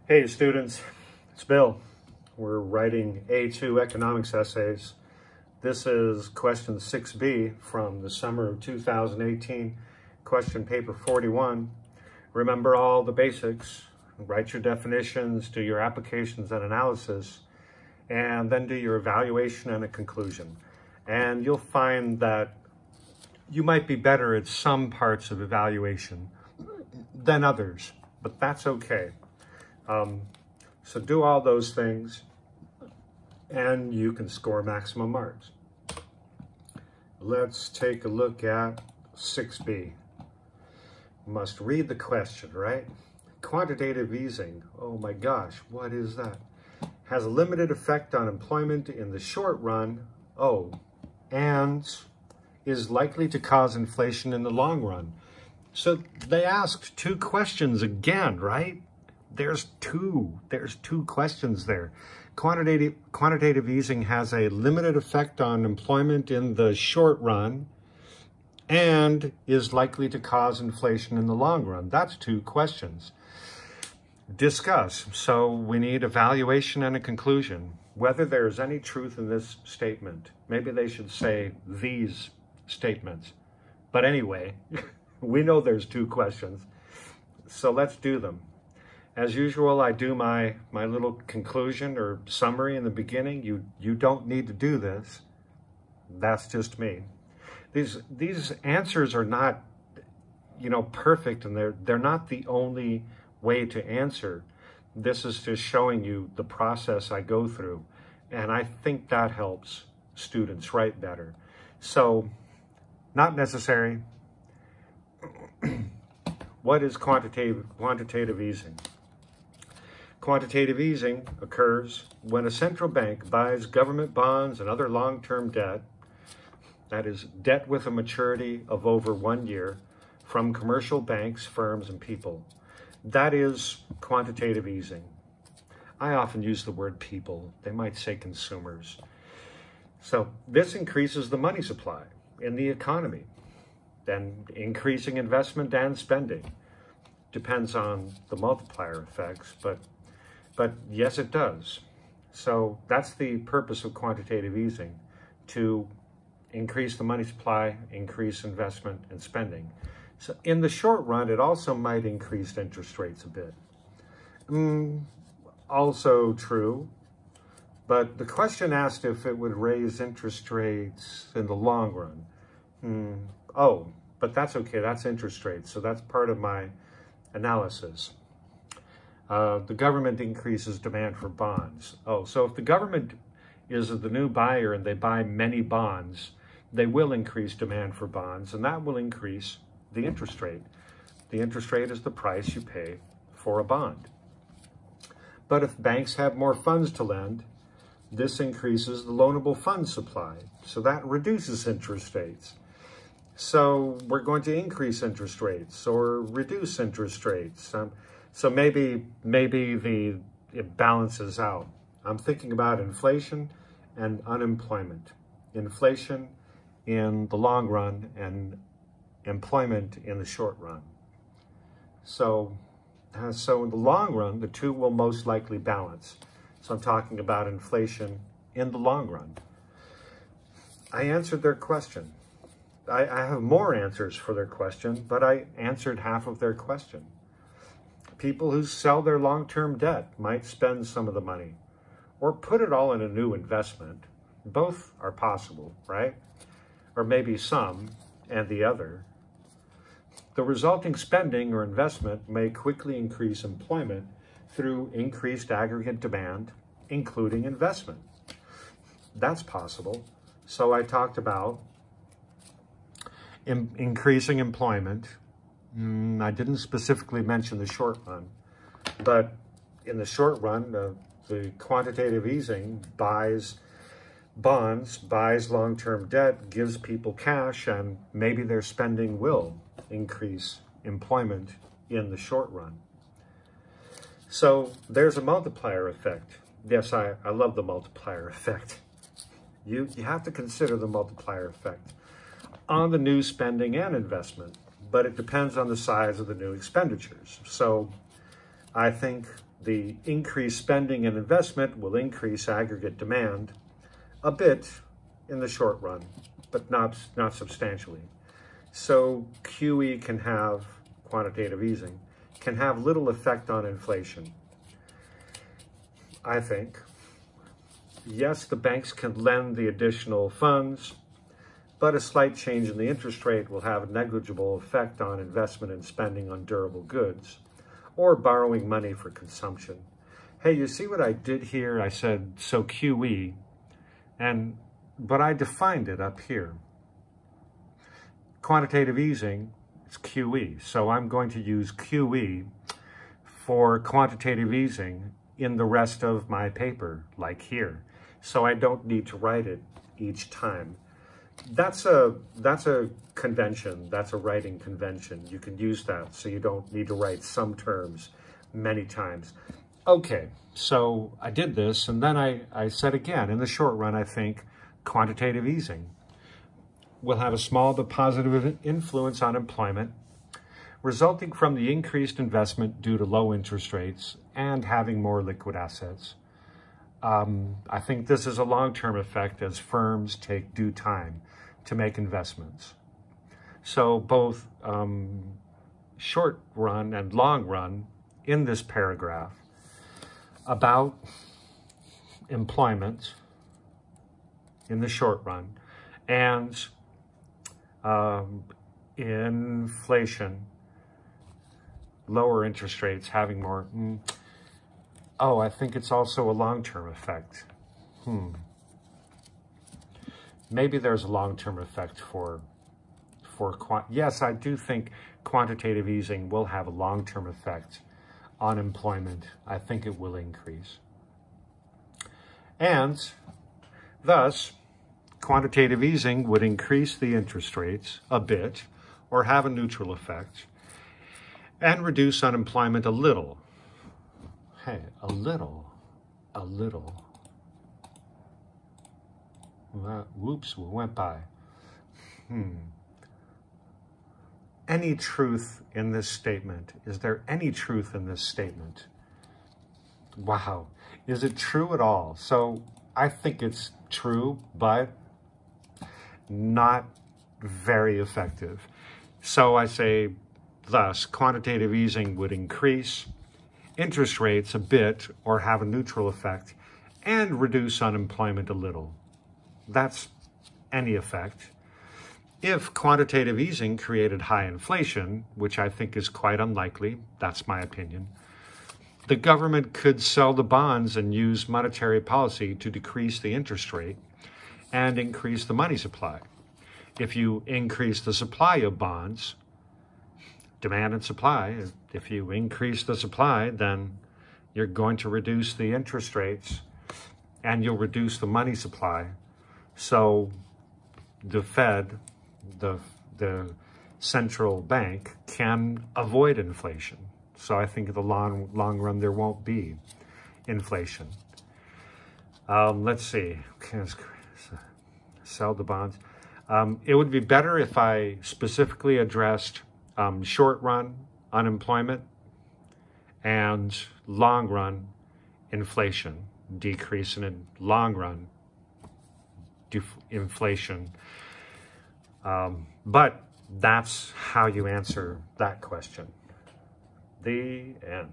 Hey students, it's Bill. We're writing A2 economics essays. This is question 6b from the summer of 2018, question paper 41. Remember all the basics, write your definitions, do your applications and analysis, and then do your evaluation and a conclusion. And you'll find that you might be better at some parts of evaluation than others, but that's okay. So do all those things and you can score maximum marks. Let's take a look at 6b. Must read the question, right? Quantitative easing. Oh my gosh, what is that? Has a limited effect on employment in the short run. Oh, and is likely to cause inflation in the long run. So they asked two questions again, right? There's two questions there. Quantitative easing has a limited effect on employment in the short run and is likely to cause inflation in the long run. That's two questions. Discuss. So we need evaluation and a conclusion. Whether there's any truth in this statement. Maybe they should say these statements. But anyway, we know there's two questions. So let's do them. As usual, I do my little conclusion or summary in the beginning. You don't need to do this. That's just me. These answers are not, perfect, and they're not the only way to answer. This is just showing you the process I go through, and I think that helps students write better. So, not necessary. What is quantitative easing? Quantitative easing occurs when a central bank buys government bonds and other long-term debt, that is, debt with a maturity of over 1 year, from commercial banks, firms, and people. That is quantitative easing. I often use the word people. They might say consumers. So this increases the money supply in the economy, then increasing investment and spending. Depends on the multiplier effects, but yes, it does. So that's the purpose of quantitative easing, to increase the money supply, increase investment and spending. So in the short run, it also might increase interest rates a bit. Also true, but the question asked if it would raise interest rates in the long run. Oh, but that's okay, that's interest rates, so that's part of my analysis. The government increases demand for bonds. Oh, so if the government is the new buyer and they buy many bonds, they will increase demand for bonds, and that will increase the interest rate. The interest rate is the price you pay for a bond. But if banks have more funds to lend, this increases the loanable fund supply, so that reduces interest rates. So we're going to increase interest rates or reduce interest rates. So maybe it balances out. I'm thinking about inflation and unemployment. Inflation in the long run and employment in the short run. So in the long run, the two will most likely balance. So I'm talking about inflation in the long run. I answered their question. I have more answers for their question, but I answered half of their question. People who sell their long-term debt might spend some of the money or put it all in a new investment. Both are possible, right? Or maybe some and the other. The resulting spending or investment may quickly increase employment through increased aggregate demand, including investment. That's possible. So I talked about increasing employment. I didn't specifically mention the short run, but in the short run, the quantitative easing buys bonds, buys long-term debt, gives people cash, and maybe their spending will increase employment in the short run. So there's a multiplier effect. Yes, I love the multiplier effect. You have to consider the multiplier effect on the new spending and investment, but it depends on the size of the new expenditures. So I think the increased spending and investment will increase aggregate demand a bit in the short run, but not substantially. So QE can have, quantitative easing, can have little effect on inflation. I think, yes, the banks can lend the additional funds, but a slight change in the interest rate will have a negligible effect on investment and spending on durable goods or borrowing money for consumption. Hey, you see what I did here? I said, so QE, but I defined it up here. Quantitative easing, it's QE. So I'm going to use QE for quantitative easing in the rest of my paper, like here. So I don't need to write it each time. That's a convention. That's a writing convention. You can use that so you don't need to write some terms many times. Okay, so I did this, and then I said again, in the short run, I think quantitative easing will have a small but positive influence on employment, resulting from the increased investment due to low interest rates and having more liquid assets. I think this is a long-term effect as firms take due time to make investments. So both short run and long run in this paragraph about employment in the short run and inflation, lower interest rates, having more. Oh, I think it's also a long-term effect. Maybe there's a long-term effect for yes, I do think quantitative easing will have a long-term effect on employment. I think it will increase. And thus, quantitative easing would increase the interest rates a bit or have a neutral effect and reduce unemployment a little. Hey, a little. Whoops, we went by. Any truth in this statement? Is there any truth in this statement? Wow. Is it true at all? So I think it's true, but not very effective. So I say, thus, quantitative easing would increase interest rates a bit or have a neutral effect and reduce unemployment a little. That's any effect. If quantitative easing created high inflation, which I think is quite unlikely, that's my opinion, the government could sell the bonds and use monetary policy to decrease the interest rate and increase the money supply. If you increase the supply of bonds, demand and supply, if you increase the supply, then you're going to reduce the interest rates and you'll reduce the money supply. So the Fed, the central bank, can avoid inflation. So I think in the long run, there won't be inflation. Let's see. Sell the bonds. It would be better if I specifically addressed short run unemployment and long run inflation, decrease in long run inflation. But that's how you answer that question. The end.